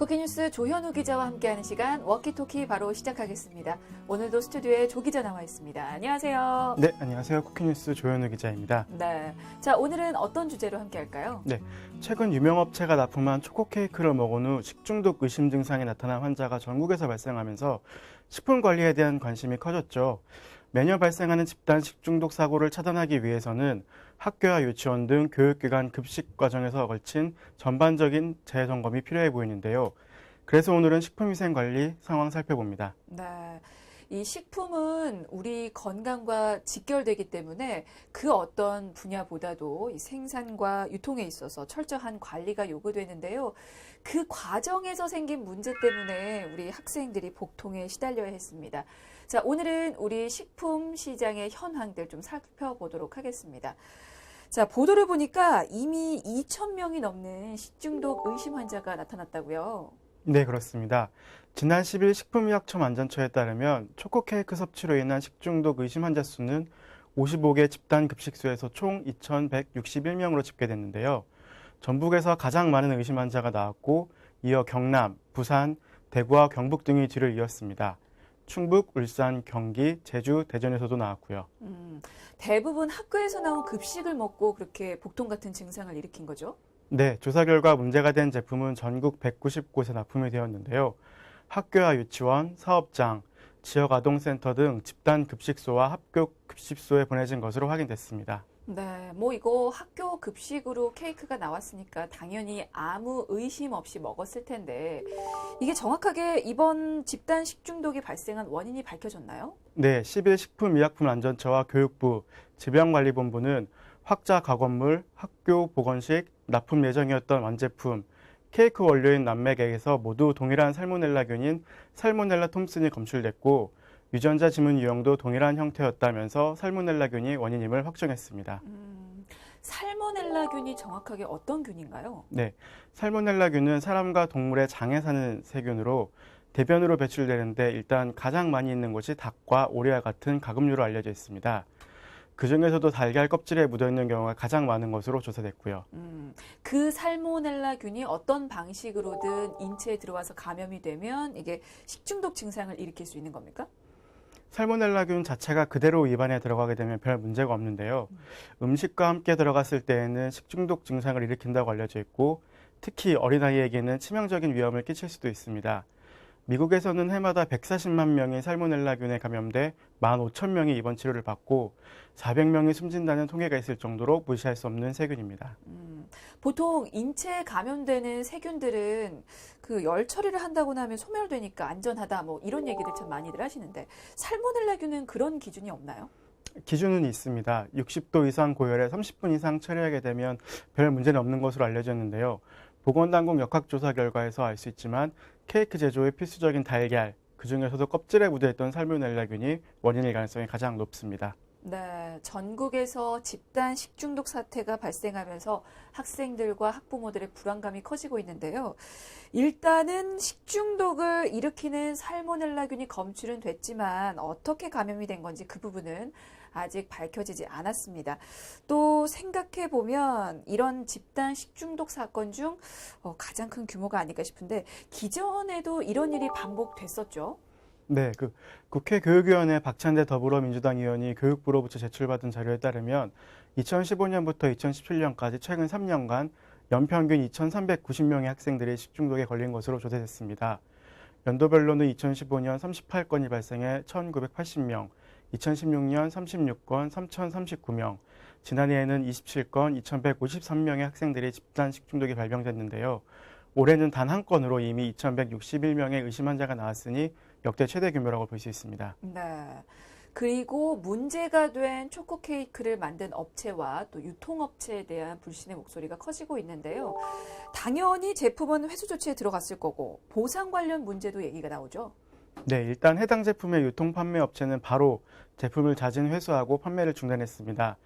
쿠키뉴스 조현우 기자와 함께하는 시간 워키토키 바로 시작하겠습니다. 오늘도 스튜디오에 조 기자 나와 있습니다. 안녕하세요. 네, 안녕하세요. 쿠키뉴스 조현우 기자입니다. 네, 자 오늘은 어떤 주제로 함께할까요? 네, 최근 유명업체가 납품한 초코 케이크를 먹은 후 식중독 의심 증상이 나타난 환자가 전국에서 발생하면서 식품 관리에 대한 관심이 커졌죠. 매년 발생하는 집단 식중독 사고를 차단하기 위해서는 학교와 유치원 등 교육기관 급식 과정에서 걸친 전반적인 재점검이 필요해 보이는데요. 그래서 오늘은 식품위생관리 상황 살펴봅니다. 네, 이 식품은 우리 건강과 직결되기 때문에 그 어떤 분야보다도 이 생산과 유통에 있어서 철저한 관리가 요구되는데요. 그 과정에서 생긴 문제 때문에 우리 학생들이 복통에 시달려야 했습니다. 자, 오늘은 우리 식품 시장의 현황들 좀 살펴보도록 하겠습니다. 자, 보도를 보니까 이미 2,000명이 넘는 식중독 의심 환자가 나타났다고요. 네, 그렇습니다. 지난 10일 식품의약품안전처에 따르면 초코 케이크 섭취로 인한 식중독 의심 환자 수는 55개 집단 급식소에서 총 2,161명으로 집계됐는데요. 전북에서 가장 많은 의심 환자가 나왔고 이어 경남, 부산, 대구와 경북 등이 뒤를 이었습니다. 충북, 울산, 경기, 제주, 대전에서도 나왔고요. 대부분 학교에서 나온 급식을 먹고 그렇게 복통 같은 증상을 일으킨 거죠? 네, 조사 결과 문제가 된 제품은 전국 190곳에 납품이 되었는데요. 학교와 유치원, 사업장, 지역아동센터 등 집단 급식소와 학교 급식소에 보내진 것으로 확인됐습니다. 네, 뭐 이거 학교 급식으로 케이크가 나왔으니까 당연히 아무 의심 없이 먹었을 텐데 이게 정확하게 이번 집단 식중독이 발생한 원인이 밝혀졌나요? 네, 10일 식품의약품안전처와 교육부, 질병관리본부는 확자 가건물, 학교 보건식, 납품 예정이었던 완제품, 케이크 원료인 남맥액에서 모두 동일한 살모넬라균인 살모넬라 톰슨이 검출됐고 유전자 지문 유형도 동일한 형태였다면서 살모넬라균이 원인임을 확정했습니다. 살모넬라균이 정확하게 어떤 균인가요? 네, 살모넬라균은 사람과 동물의 장에 사는 세균으로 대변으로 배출되는데 일단 가장 많이 있는 곳이 닭과 오리와 같은 가금류로 알려져 있습니다. 그 중에서도 달걀 껍질에 묻어있는 경우가 가장 많은 것으로 조사됐고요. 그 살모넬라균이 어떤 방식으로든 인체에 들어와서 감염이 되면 이게 식중독 증상을 일으킬 수 있는 겁니까? 살모넬라균 자체가 그대로 입안에 들어가게 되면 별 문제가 없는데요. 음식과 함께 들어갔을 때에는 식중독 증상을 일으킨다고 알려져 있고 특히 어린아이에게는 치명적인 위험을 끼칠 수도 있습니다. 미국에서는 해마다 140만 명이 살모넬라균에 감염돼 15,000명이 입원 치료를 받고 400명이 숨진다는 통계가 있을 정도로 무시할 수 없는 세균입니다. 보통 인체에 감염되는 세균들은 그 열 처리를 한다고 하면 소멸되니까 안전하다 뭐 이런 얘기들 참 많이들 하시는데 살모넬라균은 그런 기준이 없나요? 기준은 있습니다. 60도 이상 고열에 30분 이상 처리하게 되면 별 문제는 없는 것으로 알려졌는데요. 보건당국 역학조사 결과에서 알 수 있지만 케이크 제조에 필수적인 달걀, 그중에서도 껍질에 묻어있던 살모넬라균이 원인일 가능성이 가장 높습니다. 네, 전국에서 집단 식중독 사태가 발생하면서 학생들과 학부모들의 불안감이 커지고 있는데요. 일단은 식중독을 일으키는 살모넬라균이 검출은 됐지만 어떻게 감염이 된 건지 그 부분은 아직 밝혀지지 않았습니다. 또 생각해보면 이런 집단 식중독 사건 중 가장 큰 규모가 아닐까 싶은데 기존에도 이런 일이 반복됐었죠. 네, 국회 교육위원회 박찬대 더불어민주당 의원이 교육부로부터 제출받은 자료에 따르면 2015년부터 2017년까지 최근 3년간 연평균 2,390명의 학생들이 식중독에 걸린 것으로 조사됐습니다. 연도별로는 2015년 38건이 발생해 1,980명, 2016년 36건, 3,039명, 지난해에는 27건, 2,153명의 학생들이 집단 식중독에 발병됐는데요. 올해는 단 한 건으로 이미 2,161명의 의심 환자가 나왔으니 역대 최대 규모라고 볼 수 있습니다. 네. 그리고 문제가 된 초코 케이크를 만든 업체와 또 유통업체에 대한 불신의 목소리가 커지고 있는데요. 당연히 제품은 회수 조치에 들어갔을 거고 보상 관련 문제도 얘기가 나오죠. 네, 일단 해당 제품의 유통 판매 업체는 바로 제품을 자진 회수하고 판매를 중단했습니다.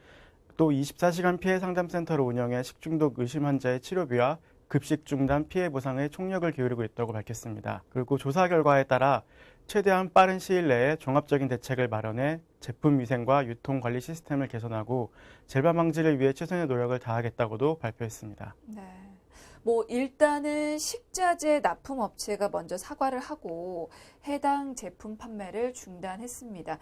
또 24시간 피해 상담센터를 운영해 식중독 의심 환자의 치료비와 급식 중단 피해 보상에 총력을 기울이고 있다고 밝혔습니다. 그리고 조사 결과에 따라 최대한 빠른 시일 내에 종합적인 대책을 마련해 제품 위생과 유통 관리 시스템을 개선하고 재발 방지를 위해 최선의 노력을 다하겠다고도 발표했습니다. 네. 뭐 일단은 식자재 납품업체가 먼저 사과를 하고 해당 제품 판매를 중단했습니다.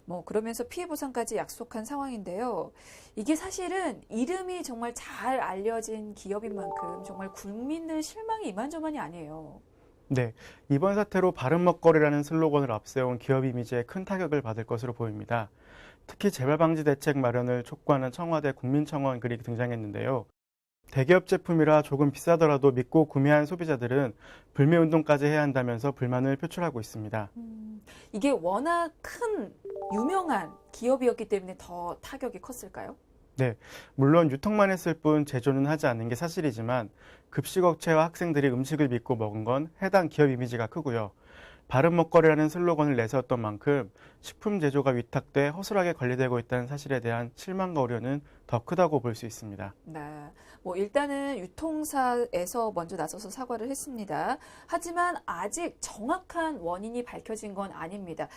뭐 그러면서 피해 보상까지 약속한 상황인데요. 이게 사실은 이름이 정말 잘 알려진 기업인 만큼 정말 국민들 실망이 이만저만이 아니에요. 네, 이번 사태로 바른 먹거리라는 슬로건을 앞세운 기업 이미지에 큰 타격을 받을 것으로 보입니다. 특히 재발 방지 대책 마련을 촉구하는 청와대 국민청원 글이 등장했는데요. 대기업 제품이라 조금 비싸더라도 믿고 구매한 소비자들은 불매 운동까지 해야 한다면서 불만을 표출하고 있습니다. 이게 워낙 큰 유명한 기업이었기 때문에 더 타격이 컸을까요? 네, 물론 유통만 했을 뿐 제조는 하지 않는 게 사실이지만 급식업체와 학생들이 음식을 믿고 먹은 건 해당 기업 이미지가 크고요. 바른 먹거리라는 슬로건을 내세웠던 만큼 식품 제조가 위탁돼 허술하게 관리되고 있다는 사실에 대한 실망과 우려는 더 크다고 볼 수 있습니다. 네. 뭐 일단은 유통사에서 먼저 나서서 사과를 했습니다. 하지만 아직 정확한 원인이 밝혀진 건 아닙니다.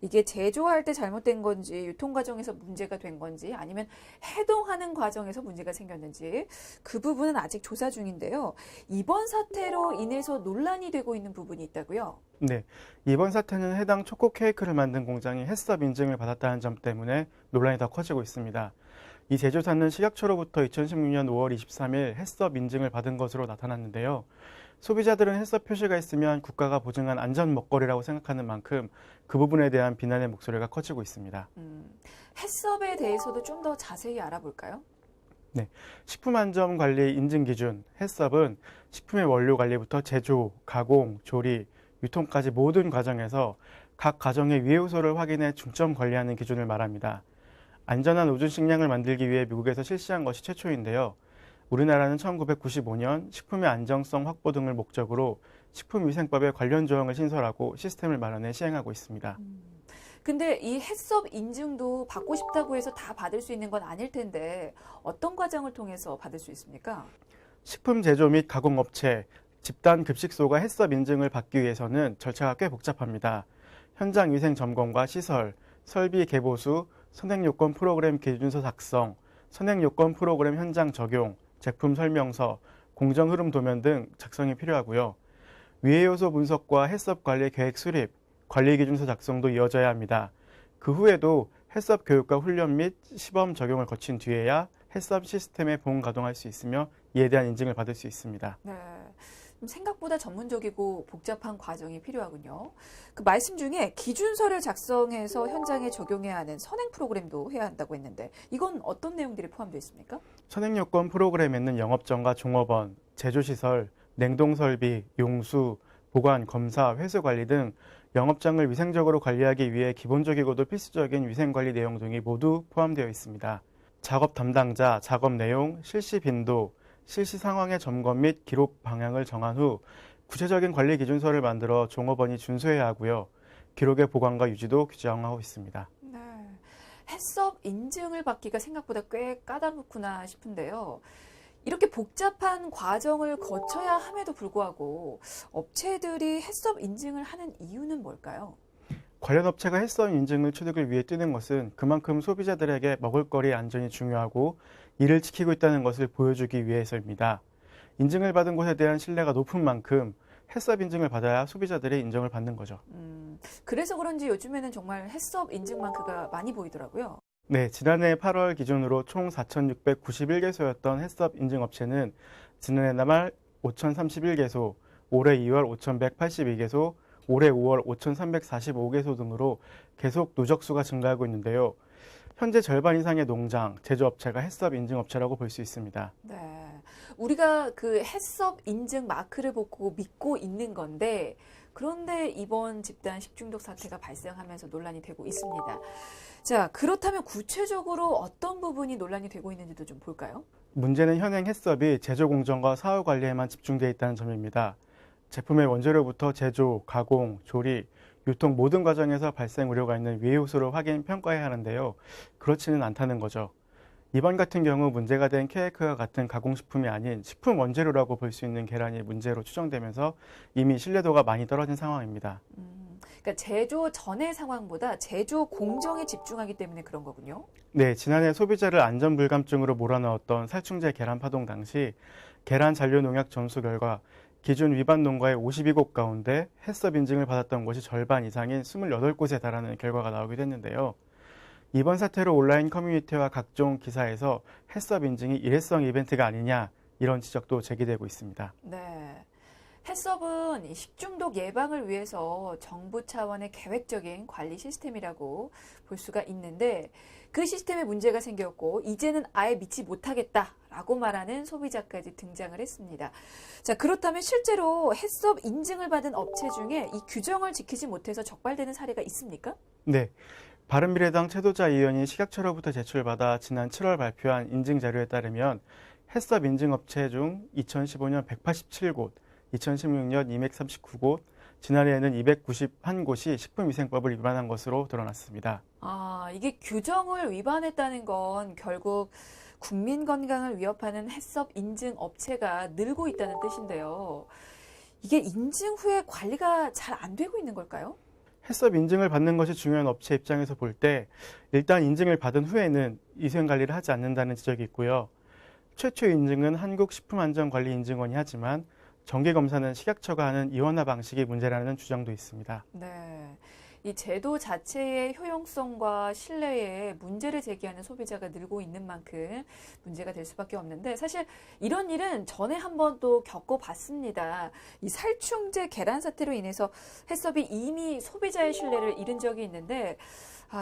이게 제조할 때 잘못된 건지 유통 과정에서 문제가 된 건지 아니면 해동하는 과정에서 문제가 생겼는지 그 부분은 아직 조사 중인데요. 이번 사태로 인해서 논란이 되고 있는 부분이 있다고요. 네, 이번 사태는 해당 초코 케이크를 만든 공장이 햇섭 인증을 받았다는 점 때문에 논란이 더 커지고 있습니다. 이 제조사는 식약처로부터 2016년 5월 23일 햇섭 인증을 받은 것으로 나타났는데요. 소비자들은 햇섭 표시가 있으면 국가가 보증한 안전 먹거리라고 생각하는 만큼 그 부분에 대한 비난의 목소리가 커지고 있습니다. 햇섭에 대해서도 좀 더 자세히 알아볼까요? 네, 식품안전관리 인증기준 햇섭은 식품의 원료 관리부터 제조, 가공, 조리, 유통까지 모든 과정에서 각 가정의 위해 요소를 확인해 중점 관리하는 기준을 말합니다. 안전한 우주 식량을 만들기 위해 미국에서 실시한 것이 최초인데요. 우리나라는 1995년 식품의 안정성 확보 등을 목적으로 식품위생법에 관련 조항을 신설하고 시스템을 마련해 시행하고 있습니다. 근데 이 햇섭 인증도 받고 싶다고 해서 다 받을 수 있는 건 아닐 텐데 어떤 과정을 통해서 받을 수 있습니까? 식품 제조 및 가공업체, 집단 급식소가 햇섭 인증을 받기 위해서는 절차가 꽤 복잡합니다. 현장 위생 점검과 시설, 설비 개보수, 선행요건 프로그램 기준서 작성, 선행요건 프로그램 현장 적용, 제품 설명서, 공정 흐름 도면 등 작성이 필요하고요. 위해 요소 분석과 햇섭 관리 계획 수립, 관리 기준서 작성도 이어져야 합니다. 그 후에도 햇섭 교육과 훈련 및 시범 적용을 거친 뒤에야 햇섭 시스템에 본 가동할 수 있으며 이에 대한 인증을 받을 수 있습니다. 네. 생각보다 전문적이고 복잡한 과정이 필요하군요. 그 말씀 중에 기준서를 작성해서 현장에 적용해야 하는 선행 프로그램도 해야 한다고 했는데 이건 어떤 내용들이 포함되어 있습니까? 선행요건 프로그램에는 영업정과 종업원, 제조시설, 냉동설비, 용수, 보관, 검사, 회수 관리 등 영업장을 위생적으로 관리하기 위해 기본적이고도 필수적인 위생관리 내용 등이 모두 포함되어 있습니다. 작업 담당자, 작업 내용, 실시 빈도, 실시 상황의 점검 및 기록 방향을 정한 후 구체적인 관리 기준서를 만들어 종업원이 준수해야 하고요. 기록의 보관과 유지도 규정하고 있습니다. 네. 햇섭 인증을 받기가 생각보다 꽤 까다롭구나 싶은데요. 이렇게 복잡한 과정을 거쳐야 함에도 불구하고 업체들이 햇섭 인증을 하는 이유는 뭘까요? 관련 업체가 햇섭 인증을 취득을 위해 뛰는 것은 그만큼 소비자들에게 먹을거리 안전이 중요하고 이를 지키고 있다는 것을 보여주기 위해서입니다. 인증을 받은 곳에 대한 신뢰가 높은 만큼 햇섭 인증을 받아야 소비자들의 인정을 받는 거죠. 그래서 그런지 요즘에는 정말 햇섭 인증 마크가 많이 보이더라고요. 네, 지난해 8월 기준으로 총 4,691개소였던 햇섭 인증 업체는 지난해 말 5,031개소, 올해 2월 5,182개소, 올해 5월 5,345개소 등으로 계속 누적수가 증가하고 있는데요. 현재 절반 이상의 농장, 제조업체가 햇섭 인증 업체라고 볼 수 있습니다. 네. 우리가 그 햇섭 인증 마크를 보고 믿고 있는 건데, 그런데 이번 집단 식중독 사태가 발생하면서 논란이 되고 있습니다. 자, 그렇다면 구체적으로 어떤 부분이 논란이 되고 있는지도 좀 볼까요? 문제는 현행 햇섭이 제조 공정과 사후 관리에만 집중되어 있다는 점입니다. 제품의 원재료부터 제조, 가공, 조리, 유통 모든 과정에서 발생 우려가 있는 위해 요소를 확인, 평가해야 하는데요. 그렇지는 않다는 거죠. 이번 같은 경우 문제가 된 케이크와 같은 가공식품이 아닌 식품 원재료라고 볼 수 있는 계란이 문제로 추정되면서 이미 신뢰도가 많이 떨어진 상황입니다. 그러니까 제조 전의 상황보다 제조 공정에 집중하기 때문에 그런 거군요. 네, 지난해 소비자를 안전불감증으로 몰아넣었던 살충제 계란 파동 당시 계란 잔류 농약 점수 결과 기준 위반 농가의 52곳 가운데 해썹 인증을 받았던 곳이 절반 이상인 28곳에 달하는 결과가 나오기도 했는데요. 이번 사태로 온라인 커뮤니티와 각종 기사에서 해썹 인증이 일회성 이벤트가 아니냐 이런 지적도 제기되고 있습니다. 네. 해썹은 이 식중독 예방을 위해서 정부 차원의 계획적인 관리 시스템이라고 볼 수가 있는데 그 시스템에 문제가 생겼고 이제는 아예 믿지 못하겠다라고 말하는 소비자까지 등장을 했습니다. 자, 그렇다면 실제로 해썹 인증을 받은 업체 중에 이 규정을 지키지 못해서 적발되는 사례가 있습니까? 네. 바른미래당 최도자 의원이 식약처로부터 제출받아 지난 7월 발표한 인증 자료에 따르면 해썹 인증 업체 중 2015년 187곳, 2016년 239곳, 지난해에는 291곳이 식품위생법을 위반한 것으로 드러났습니다. 아, 이게 규정을 위반했다는 건 결국 국민 건강을 위협하는 해썹 인증 업체가 늘고 있다는 뜻인데요. 이게 인증 후에 관리가 잘 안 되고 있는 걸까요? 해썹 인증을 받는 것이 중요한 업체 입장에서 볼 때 일단 인증을 받은 후에는 위생 관리를 하지 않는다는 지적이 있고요. 최초 인증은 한국식품안전관리인증원이 하지만 정기검사는 식약처가 하는 이원화 방식이 문제라는 주장도 있습니다. 네. 이 제도 자체의 효용성과 신뢰에 문제를 제기하는 소비자가 늘고 있는 만큼 문제가 될 수밖에 없는데 사실 이런 일은 전에 한 번도 겪어봤습니다. 이 살충제 계란 사태로 인해서 해썹이 이미 소비자의 신뢰를 잃은 적이 있는데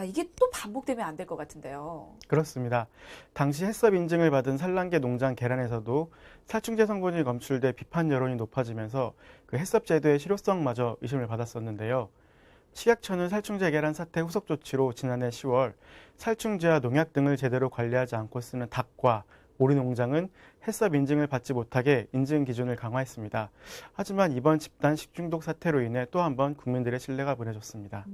이게 또 반복되면 안 될 것 같은데요. 그렇습니다. 당시 해썹 인증을 받은 산란계 농장 계란에서도 살충제 성분이 검출돼 비판 여론이 높아지면서 그 해썹 제도의 실효성마저 의심을 받았었는데요. 식약처는 살충제 계란 사태 후속 조치로 지난해 10월 살충제와 농약 등을 제대로 관리하지 않고 쓰는 닭과 오리 농장은 해썹 인증을 받지 못하게 인증 기준을 강화했습니다. 하지만 이번 집단 식중독 사태로 인해 또 한 번 국민들의 신뢰가 무너졌습니다.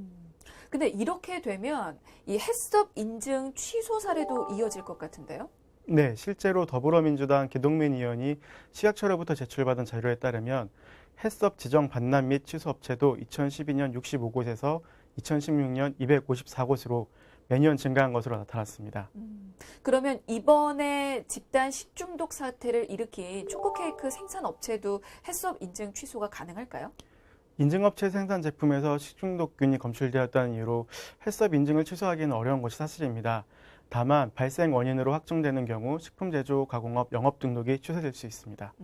근데 이렇게 되면 이 해썹 인증 취소 사례도 이어질 것 같은데요? 네, 실제로 더불어민주당 기동민 의원이 식약처로부터 제출받은 자료에 따르면 해썹 지정 반납 및 취소 업체도 2012년 65곳에서 2016년 254곳으로 매년 증가한 것으로 나타났습니다. 그러면 이번에 집단 식중독 사태를 일으킨 초코케이크 생산 업체도 해썹 인증 취소가 가능할까요? 인증업체 생산 제품에서 식중독균이 검출되었다는 이유로 해썹 인증을 취소하기는 어려운 것이 사실입니다. 다만 발생 원인으로 확정되는 경우 식품 제조, 가공업, 영업 등록이 취소될 수 있습니다.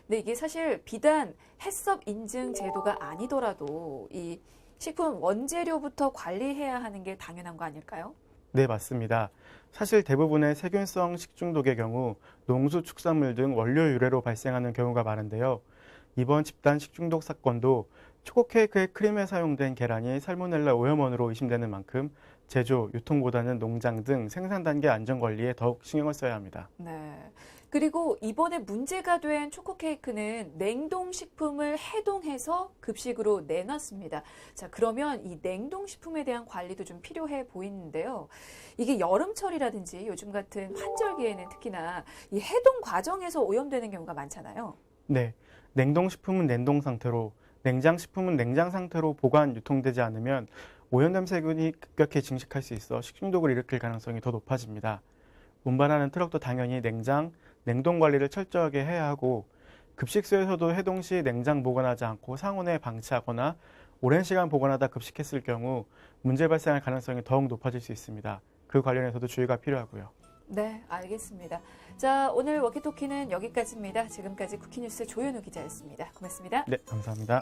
근데 이게 사실 비단 해썹 인증 제도가 아니더라도 이 식품 원재료부터 관리해야 하는 게 당연한 거 아닐까요? 네, 맞습니다. 사실 대부분의 세균성 식중독의 경우 농수축산물 등 원료 유래로 발생하는 경우가 많은데요. 이번 집단 식중독 사건도 초코케이크의 크림에 사용된 계란이 살모넬라 오염원으로 의심되는 만큼 제조, 유통보다는 농장 등 생산 단계 안전관리에 더욱 신경을 써야 합니다. 네. 그리고 이번에 문제가 된 초코케이크는 냉동식품을 해동해서 급식으로 내놨습니다. 자, 그러면 이 냉동식품에 대한 관리도 좀 필요해 보이는데요. 이게 여름철이라든지 요즘 같은 환절기에는 특히나 이 해동 과정에서 오염되는 경우가 많잖아요. 네, 냉동식품은 냉동 상태로, 냉장식품은 냉장 상태로 보관, 유통되지 않으면 오염된 세균이 급격히 증식할 수 있어 식중독을 일으킬 가능성이 더 높아집니다. 운반하는 트럭도 당연히 냉장, 냉동 관리를 철저하게 해야 하고 급식소에서도 해동 시 냉장 보관하지 않고 상온에 방치하거나 오랜 시간 보관하다 급식했을 경우 문제 발생할 가능성이 더욱 높아질 수 있습니다. 그 관련해서도 주의가 필요하고요. 네, 알겠습니다. 자, 오늘 워키토키는 여기까지입니다. 지금까지 쿠키뉴스 조현우 기자였습니다. 고맙습니다. 네, 감사합니다.